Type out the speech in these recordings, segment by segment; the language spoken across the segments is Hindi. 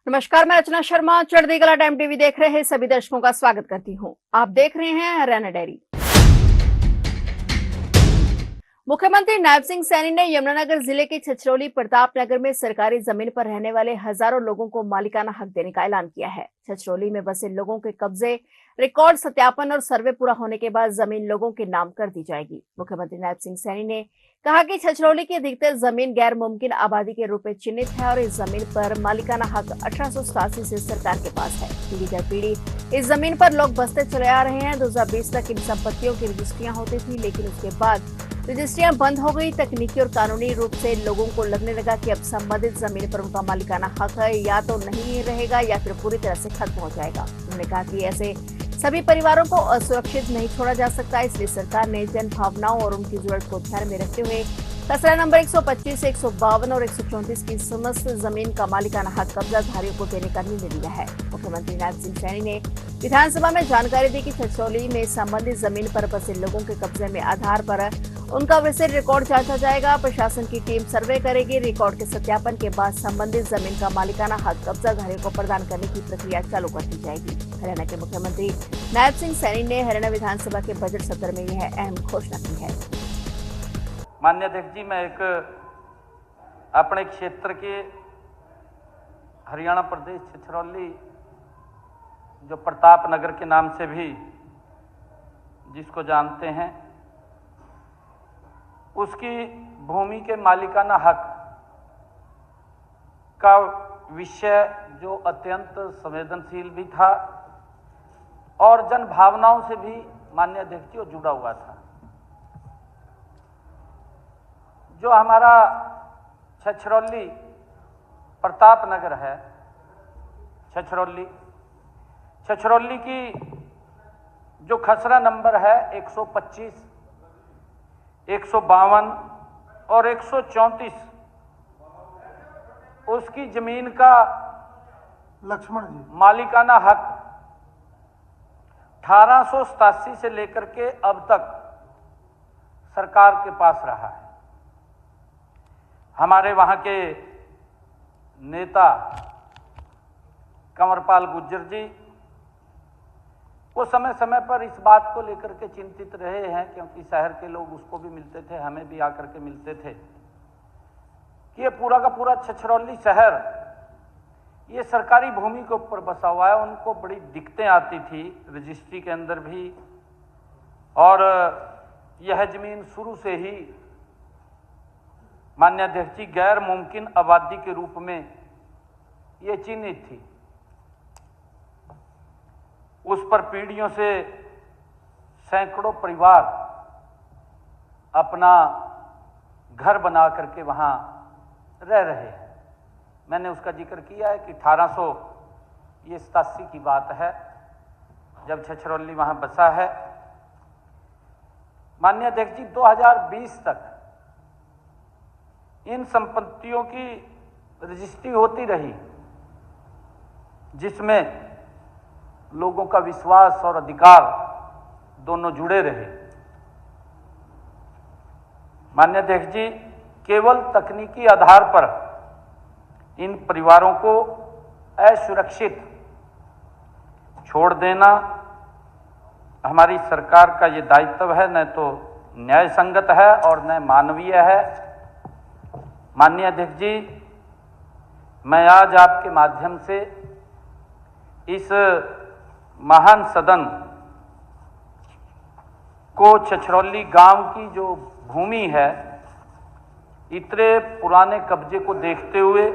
नमस्कार, मैं रचना शर्मा चढ़ती कला टाइम टीवी देख रहे हैं सभी दर्शकों का स्वागत करती हूं। आप देख रहे हैं हरियाणा डायरी। मुख्यमंत्री नायब सिंह सैनी ने यमुनानगर जिले के छछरौली प्रताप नगर में सरकारी जमीन पर रहने वाले हजारों लोगों को मालिकाना हक देने का ऐलान किया है। छछरौली में बसे लोगों के कब्जे, रिकॉर्ड सत्यापन और सर्वे पूरा होने के बाद जमीन लोगों के नाम कर दी जाएगी। मुख्यमंत्री नायब सिंह सैनी ने कहा कि छछरौली की अधिकतर जमीन गैर मुमकिन आबादी के रूप में चिन्हित है और इस जमीन पर मालिकाना हक 1887 से सरकार के पास है। पीढ़ी दर पीढ़ी इस जमीन पर लोग बसते चले आ रहे हैं। 2020 तक इन संपत्तियों की रजिस्ट्रियां होती थी, लेकिन उसके बाद रजिस्ट्रियां बंद हो गई। तकनीकी और कानूनी रूप से लोगों को लगने लगा कि अब संबंधित जमीन पर उनका मालिकाना हक है, या तो नहीं रहेगा या फिर पूरी तरह से खत्म हो जाएगा। उन्होंने कहा कि ऐसे सभी परिवारों को असुरक्षित नहीं छोड़ा जा सकता, इसलिए सरकार ने जन भावनाओं और उनकी जरूरत को ध्यान में रखते हुए खसरा नंबर 125, 152 और 134 की समस्त जमीन का मालिकाना हक कब्जाधारियों को देने का निर्णय लिया है। मुख्यमंत्री नायब सिंह सैनी ने विधानसभा में जानकारी दी कि छछरौली में संबंधित जमीन पर बसे लोगों के कब्जे में आधार पर उनका विस्तृत रिकॉर्ड जांचा जाएगा। प्रशासन की टीम सर्वे करेगी। रिकॉर्ड के सत्यापन के बाद संबंधित जमीन का मालिकाना हक कब्जाधारियों को प्रदान करने की प्रक्रिया चालू कर दी जाएगी। हरियाणा के मुख्यमंत्री नायब सिंह सैनी ने हरियाणा विधानसभा के बजट सत्र में यह अहम घोषणा की है। माननीय अध्यक्ष जी, मैं एक अपने क्षेत्र के हरियाणा प्रदेश छछरौली, जो प्रताप नगर के नाम से भी जिसको जानते हैं, उसकी भूमि के मालिकाना हक का विषय जो अत्यंत संवेदनशील भी था और जन भावनाओं से भी माननीय अध्यक्ष जी जुड़ा हुआ था। जो हमारा छछरौली प्रताप नगर है, छछरौली की जो खसरा नंबर है 125, 152 और 134, उसकी जमीन का लक्ष्मण जी मालिकाना हक 1887 से लेकर के अब तक सरकार के पास रहा है। हमारे वहां के नेता कंवरपाल गुर्जर जी वो समय समय पर इस बात को लेकर के चिंतित रहे हैं, क्योंकि शहर के लोग उसको भी मिलते थे, हमें भी आकर के मिलते थे कि ये पूरा का पूरा छछरौली शहर ये सरकारी भूमि के ऊपर बसा हुआ है। उनको बड़ी दिक्कतें आती थी रजिस्ट्री के अंदर भी, और यह जमीन शुरू से ही माननीय अध्यक्ष जी गैर मुमकिन आबादी के रूप में ये चिन्हित थी। उस पर पीढ़ियों से सैकड़ों परिवार अपना घर बना करके वहां रह रहे हैं। मैंने उसका जिक्र किया है कि 1887 की बात है जब छछरौली वहां बसा है। माननीय अध्यक्ष जी 2020 तक इन संपत्तियों की रजिस्ट्री होती रही, जिसमें लोगों का विश्वास और अधिकार दोनों जुड़े रहे। माननीय अध्यक्ष जी, केवल तकनीकी आधार पर इन परिवारों को असुरक्षित छोड़ देना हमारी सरकार का ये दायित्व है, न तो न्याय संगत है और न मानवीय है। माननीय अध्यक्ष जी, मैं आज आपके माध्यम से इस महान सदन को छछरौली गांव की जो भूमि है, इतने पुराने कब्जे को देखते हुए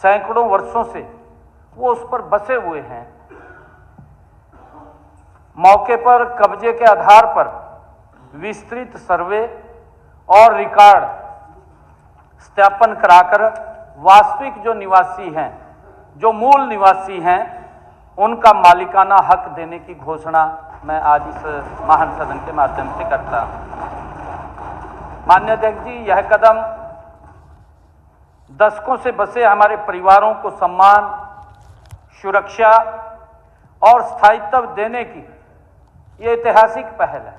सैकड़ों वर्षों से वो उस पर बसे हुए हैं, मौके पर कब्जे के आधार पर विस्तृत सर्वे और रिकॉर्ड सत्यापन कराकर वास्तविक जो निवासी हैं, जो मूल निवासी हैं, उनका मालिकाना हक देने की घोषणा मैं आज इस महान सदन के माध्यम से करता हूं। माननीय अध्यक्ष जी, यह कदम दशकों से बसे हमारे परिवारों को सम्मान, सुरक्षा और स्थायित्व देने की ये ऐतिहासिक पहल है।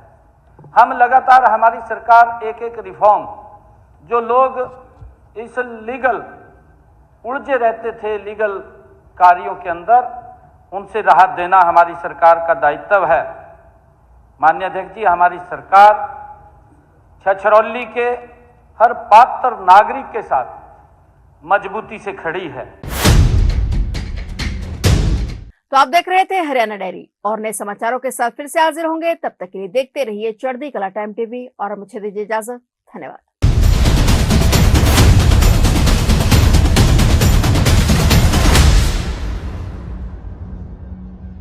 हम लगातार, हमारी सरकार एक एक रिफॉर्म, जो लोग इस लीगल उलझे रहते थे, लीगल कार्यों के अंदर उनसे राहत देना हमारी सरकार का दायित्व है। माननीय अध्यक्ष जी, हमारी सरकार छछरौली के हर पात्र नागरिक के साथ मजबूती से खड़ी है। तो आप देख रहे थे हरियाणा डायरी और नए समाचारों के साथ फिर से हाजिर होंगे। तब तक के लिए देखते रहिए चढ़ती कला टाइम टीवी और मुझे दीजिए इजाजत। धन्यवाद।